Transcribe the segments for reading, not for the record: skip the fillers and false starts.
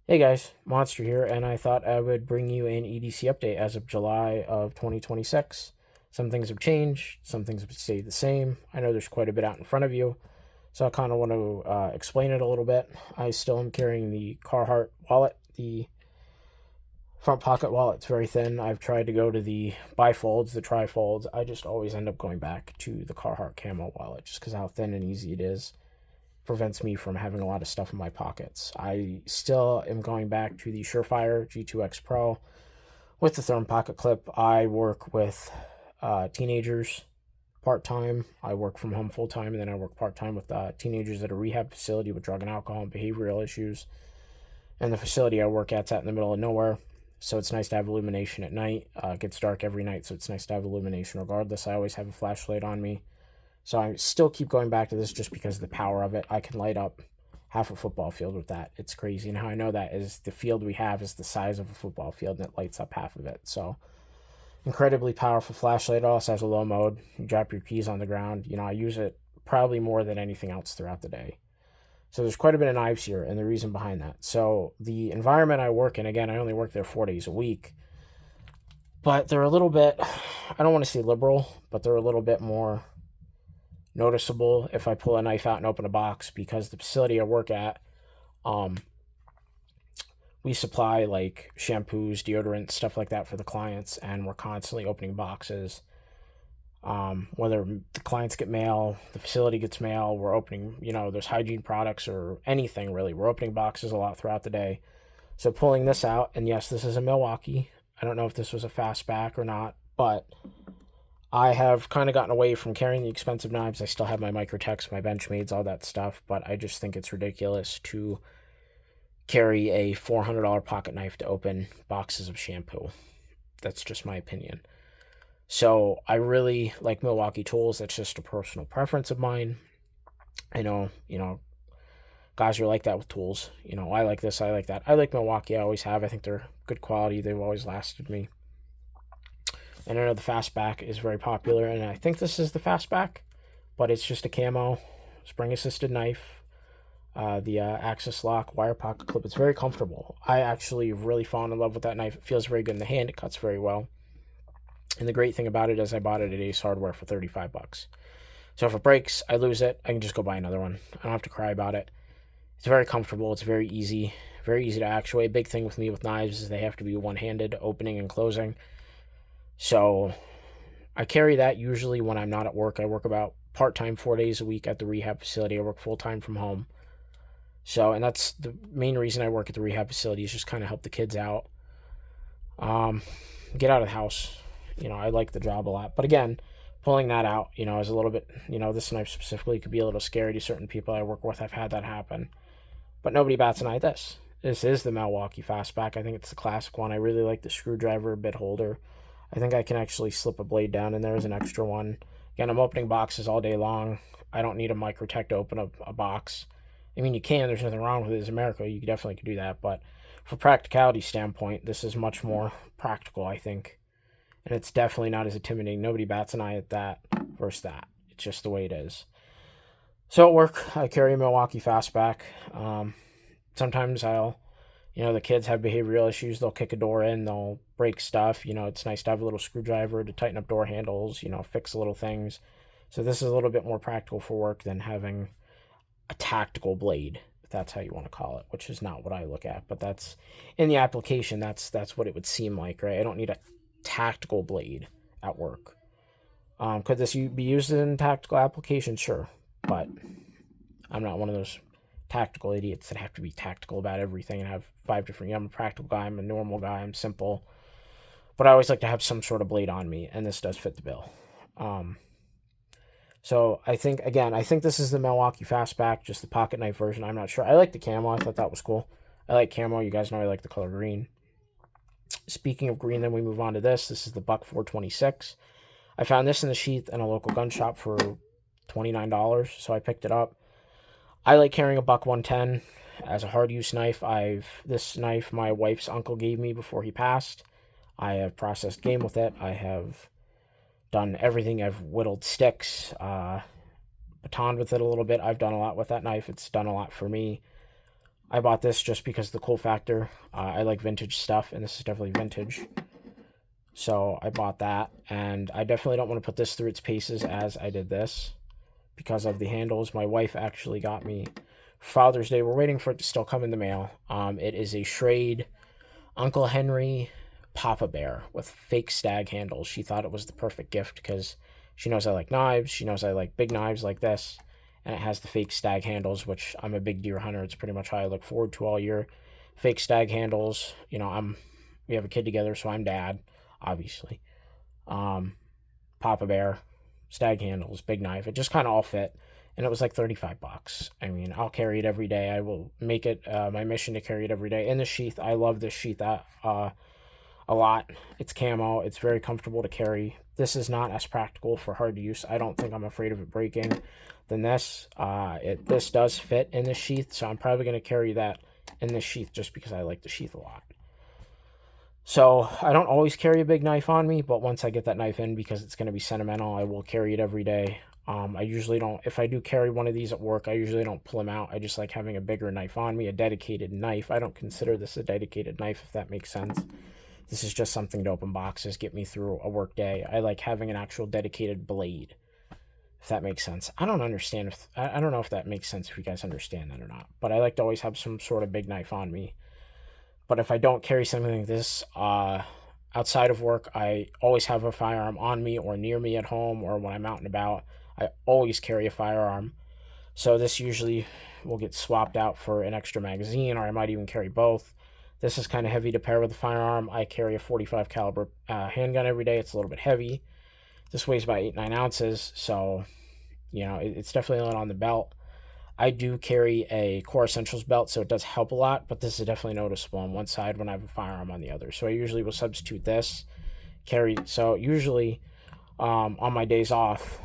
Hey guys, Monster here, and I thought I would bring you an EDC update as of July of 2026. Some things have changed, some things have stayed the same. I know there's quite a bit out in front of you, so I kind of want to explain it a little bit. I still am carrying the Carhartt wallet. The front pocket wallet's very thin. I've tried to go to the bifolds, the trifolds. I just always end up going back to the Carhartt camo wallet just because how thin and easy it is prevents me from having a lot of stuff in my pockets. I still am going back to the Surefire G2X Pro with the therm pocket clip. I work with teenagers part time. I work from home full time, and then I work part time with teenagers at a rehab facility with drug and alcohol and behavioral issues. And the facility I work at's out in the middle of nowhere, so it's nice to have illumination at night. It gets dark every night, so it's nice to have illumination regardless. I always have a flashlight on me, so I still keep going back to this just because of the power of it. I can light up half a football field with that. It's crazy. And how I know that is the field we have is the size of a football field and it lights up half of it. So incredibly powerful flashlight. It also has a low mode. You drop your keys on the ground. I use it probably more than anything else throughout the day. So there's quite a bit of knives here and the reason behind that. So the environment I work in, again, I only work there 4 days a week, but they're a little bit, I don't want to say liberal, but they're a little bit more noticeable if I pull a knife out and open a box, because the facility I work at, um, we supply like shampoos, deodorant, stuff like that for the clients, and we're constantly opening boxes. Whether the clients get mail, the facility gets mail, we're opening, there's hygiene products or anything really. We're opening boxes a lot throughout the day. So pulling this out, and yes, this is a Milwaukee. I don't know if this was a fastback or not, but I have kind of gotten away from carrying the expensive knives. I still have my Microtechs, my Benchmades, all that stuff, but I just think it's ridiculous to carry a $400 pocket knife to open boxes of shampoo. That's just my opinion. So I really like Milwaukee tools. That's just a personal preference of mine. I know, guys are like that with tools. I like this, I like that. I like Milwaukee, I always have. I think they're good quality. They've always lasted me. And I know the fastback is very popular, and I think this is the fastback, but it's just a camo spring assisted knife. The access lock wire pocket clip. It's very comfortable. I actually really fallen in love with that knife. It feels very good in the hand. It cuts very well. And the great thing about it is I bought it at Ace Hardware for $35. So if it breaks, I lose it, I can just go buy another one. I don't have to cry about it. It's very comfortable. It's very easy to actuate. Big thing with me with knives is they have to be one-handed, opening and closing. So I carry that usually when I'm not at work. I work about part-time 4 days a week at the rehab facility. I work full-time from home. So, and that's the main reason I work at the rehab facility, is just kind of help the kids out. Um, get out of the house. I like the job a lot. But again, pulling that out, is a little bit, this knife specifically could be a little scary to certain people I work with. I've had that happen. But nobody bats an eye at this. This is the Milwaukee Fastback. I think it's the classic one. I really like the screwdriver bit holder. I think I can actually slip a blade down in there as an extra one. Again, I'm opening boxes all day long. I don't need a Microtech to open a box. I mean, you can. There's nothing wrong with it. It's America. You definitely could do that. But for practicality standpoint, this is much more practical, I think. And it's definitely not as intimidating. Nobody bats an eye at that versus that. It's just the way it is. So at work, I carry a Milwaukee Fastback. Sometimes the kids have behavioral issues. They'll kick a door in. They'll break stuff. It's nice to have a little screwdriver to tighten up door handles, fix little things. So this is a little bit more practical for work than having a tactical blade, if that's how you want to call it, which is not what I look at, but that's in the application. That's what it would seem like, right? I don't need a tactical blade at work. Could this be used in tactical application? Sure, but I'm not one of those tactical idiots that have to be tactical about everything and have 5 different. I'm a practical guy. I'm a normal guy. I'm simple, but I always like to have some sort of blade on me, and this does fit the bill. So I think this is the Milwaukee Fastback, just the pocket knife version. I'm not sure. I like the camo. I thought that was cool. I like camo. You guys know I like the color green. Speaking of green, then we move on to this. This is the Buck 426. I found this in the sheath in a local gun shop for $29, so I picked it up. I like carrying a Buck 110 as a hard use knife. This knife my wife's uncle gave me before he passed. I have processed game with it. I have done everything. I've whittled sticks, batoned with it a little bit. I've done a lot with that knife. It's done a lot for me. I bought this just because of the cool factor. I like vintage stuff, and this is definitely vintage. So I bought that, and I definitely don't want to put this through its paces as I did this because of the handles. My wife actually got me Father's Day. We're waiting for it to still come in the mail. It is a Schrade Uncle Henry Papa Bear with fake stag handles. She thought it was the perfect gift because she knows I like knives. She knows I like big knives like this. And it has the fake stag handles, which I'm a big deer hunter. It's pretty much how I look forward to all year. Fake stag handles. You know, we have a kid together, so I'm dad, obviously. Papa Bear, stag handles, big knife. It just kind of all fit. And it was like $35. I mean, I'll carry it every day. I will make it my mission to carry it every day. In the sheath, I love this sheath a lot. It's camo. It's very comfortable to carry. This is not as practical for hard use. I don't think I'm afraid of it breaking than this. This does fit in the sheath, so I'm probably going to carry that in this sheath just because I like the sheath a lot. So I don't always carry a big knife on me, but once I get that knife in, because it's going to be sentimental, I will carry it every day. I usually don't, if I do carry one of these at work, I usually don't pull them out. I just like having a bigger knife on me, a dedicated knife. I don't consider this a dedicated knife, if that makes sense. This is just something to open boxes, get me through a work day. I like having an actual dedicated blade, if that makes sense. I don't understand if, I don't know if that makes sense if you guys understand that or not, but I like to always have some sort of big knife on me. But if I don't carry something like this, outside of work, I always have a firearm on me or near me at home or when I'm out and about. I always carry a firearm. So this usually will get swapped out for an extra magazine, or I might even carry both. This is kind of heavy to pair with a firearm. I carry a 45 caliber handgun every day. It's a little bit heavy. This weighs about 8-9 ounces, so you know it's definitely not on the belt. I do carry a Core Essentials belt, so it does help a lot, but this is definitely noticeable on one side when I have a firearm on the other. So I usually will substitute this, carry. So usually on my days off,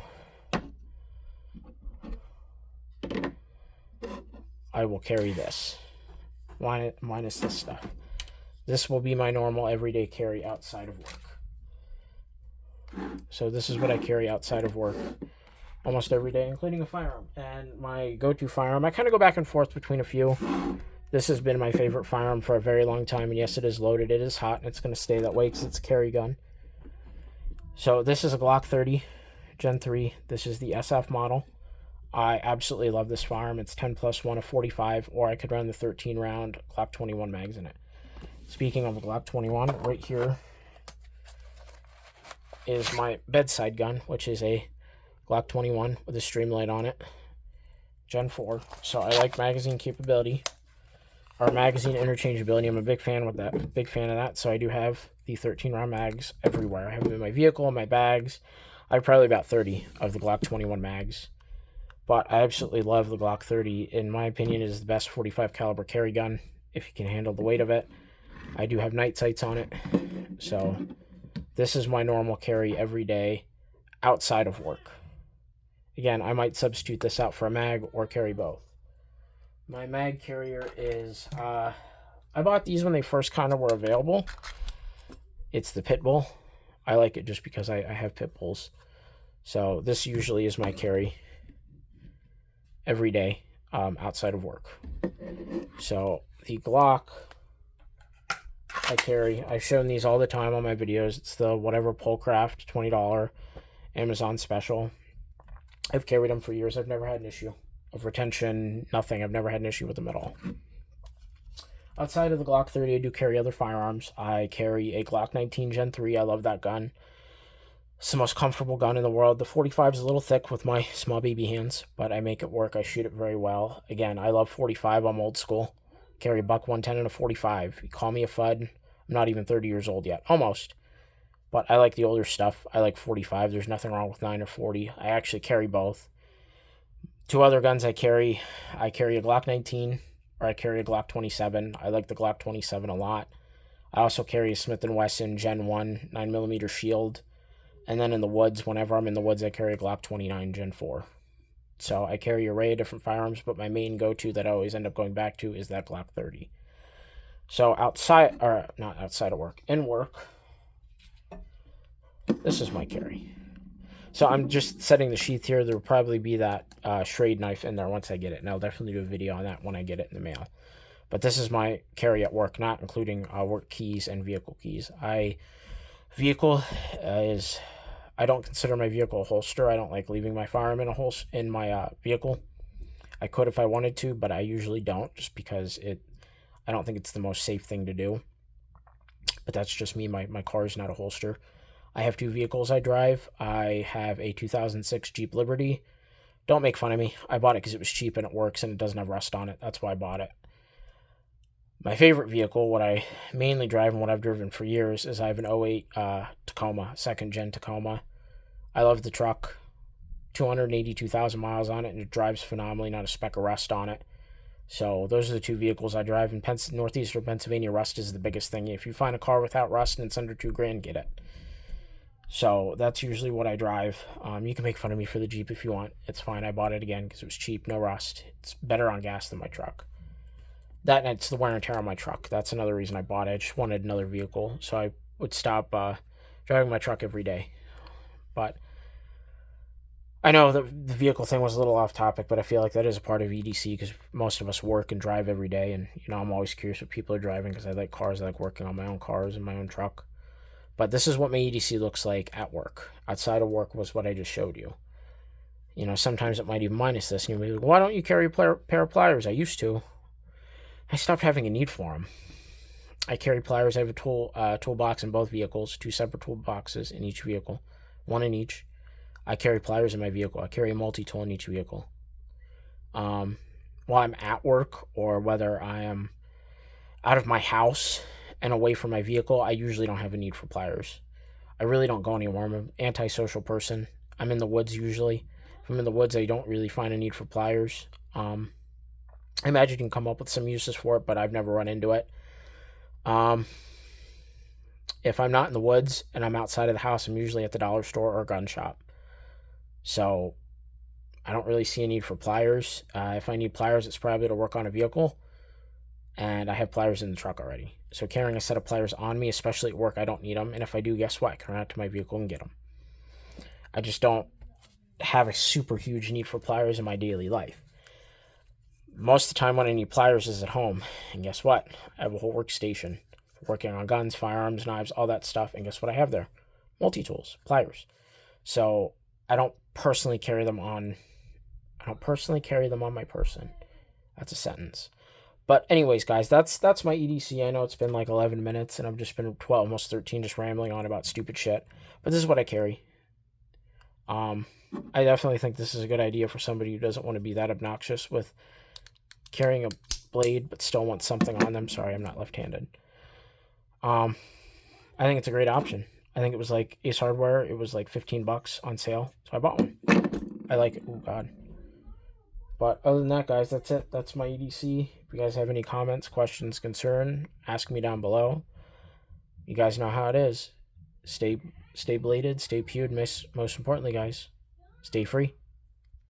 I will carry this, minus this stuff. This will be my normal everyday carry outside of work. So this is what I carry outside of work almost every day, including a firearm. And my go-to firearm, I kind of go back and forth between a few. This has been my favorite firearm for a very long time, and yes, it is loaded, it is hot, and it's going to stay that way because it's a carry gun. So this is a Glock 30 Gen 3. This is the SF model. I absolutely love this firearm. It's 10+1 of 45, or I could run the 13-round Glock 21 mags in it. Speaking of the Glock 21, right here is my bedside gun, which is a Glock 21 with a Streamlight on it, Gen 4. So I like magazine capability, or magazine interchangeability. I'm a big fan of that. So I do have the 13-round mags everywhere. I have them in my vehicle, in my bags. I have probably about 30 of the Glock 21 mags. But I absolutely love the Glock 30. In my opinion, it is the best 45 caliber carry gun if you can handle the weight of it. I do have night sights on it. So this is my normal carry every day outside of work. Again, I might substitute this out for a mag or carry both. My mag carrier is, I bought these when they first kind of were available. It's the Pitbull. I like it just because I have pit bulls. So this usually is my carry every day outside of work. So the Glock I carry, I've shown these all the time on my videos. It's the whatever Polcraft $20 Amazon special. I've carried them for years. I've never had an issue of retention, nothing. I've never had an issue with them at all. Outside of the Glock 30, I do carry other firearms. I carry a Glock 19 Gen 3. I love that gun. It's the most comfortable gun in the world. The 45 is a little thick with my small baby hands, but I make it work. I shoot it very well. Again, I love 45. I'm old school. Carry a buck 110 and a 45. You call me a FUD. I'm not even 30 years old yet. Almost. But I like the older stuff. I like 45. There's nothing wrong with 9 or 40. I actually carry both. Two other guns I carry a Glock 19, or I carry a Glock 27. I like the Glock 27 a lot. I also carry a Smith & Wesson Gen 1 9mm Shield. And then in the woods, whenever I'm in the woods, I carry a Glock 29 Gen 4. So I carry an array of different firearms, but my main go-to that I always end up going back to is that Glock 30. So outside, or not outside of work, in work, this is my carry. So I'm just setting the sheath here. There will probably be that Schrade knife in there once I get it, and I'll definitely do a video on that when I get it in the mail. But this is my carry at work, not including work keys and vehicle keys. Vehicle is I don't consider my vehicle a holster. I don't like leaving my firearm in my vehicle. I could if I wanted to, but I usually don't, just because I don't think it's the most safe thing to do. But that's just me. My car is not a holster. I have two vehicles I drive. I have a 2006 Jeep Liberty. Don't make fun of me. I bought it because it was cheap and it works and it doesn't have rust on it. That's why I bought it. My favorite vehicle, what I mainly drive and what I've driven for years, is I have an '08 Tacoma, second gen Tacoma. I love the truck. 282,000 miles on it, and it drives phenomenally, not a speck of rust on it. So those are the two vehicles I drive. In northeastern Pennsylvania, rust is the biggest thing. If you find a car without rust and it's under $2,000, get it. So that's usually what I drive. You can make fun of me for the Jeep if you want. It's fine. I bought it again because it was cheap, no rust. It's better on gas than my truck. That and it's the wear and tear on my truck. That's another reason I bought it. I just wanted another vehicle, so I would stop driving my truck every day. But I know the vehicle thing was a little off topic, but I feel like that is a part of EDC because most of us work and drive every day. And, I'm always curious what people are driving because I like cars. I like working on my own cars and my own truck. But this is what my EDC looks like at work. Outside of work was what I just showed you. Sometimes it might even minus this. And you'll be like, why don't you carry a pair of pliers? I used to. I stopped having a need for them. I carry pliers. I have a toolbox in both vehicles, two separate toolboxes in each vehicle, one in each. I carry pliers in my vehicle. I carry a multi-tool in each vehicle. While I'm at work or whether I am out of my house and away from my vehicle, I usually don't have a need for pliers. I really don't go anywhere. I'm an antisocial person. I'm in the woods usually. If I'm in the woods, I don't really find a need for pliers. I imagine you can come up with some uses for it, but I've never run into it. If I'm not in the woods and I'm outside of the house, I'm usually at the dollar store or a gun shop. So I don't really see a need for pliers. If I need pliers, it's probably to work on a vehicle. And I have pliers in the truck already. So carrying a set of pliers on me, especially at work, I don't need them. And if I do, guess what? I can run out to my vehicle and get them. I just don't have a super huge need for pliers in my daily life. Most of the time when I need pliers is at home. And guess what? I have a whole workstation working on guns, firearms, knives, all that stuff. And guess what I have there? Multi-tools, pliers. So I don't personally carry them on my person. That's a sentence. But anyways, guys, that's my EDC. I know it's been like 11 minutes and I've just been 12, almost 13, just rambling on about stupid shit. But this is what I carry. I definitely think this is a good idea for somebody who doesn't want to be that obnoxious with carrying a blade but still wants something on them. Sorry, I'm not left-handed. I think it's a great option. I think it was like Ace Hardware. It was like $15 on sale. So I bought one. I like it. Oh, God. But other than that, guys, that's it. That's my EDC. If you guys have any comments, questions, concern, ask me down below. You guys know how it is. Stay bladed, stay pewed. Most importantly, guys, stay free.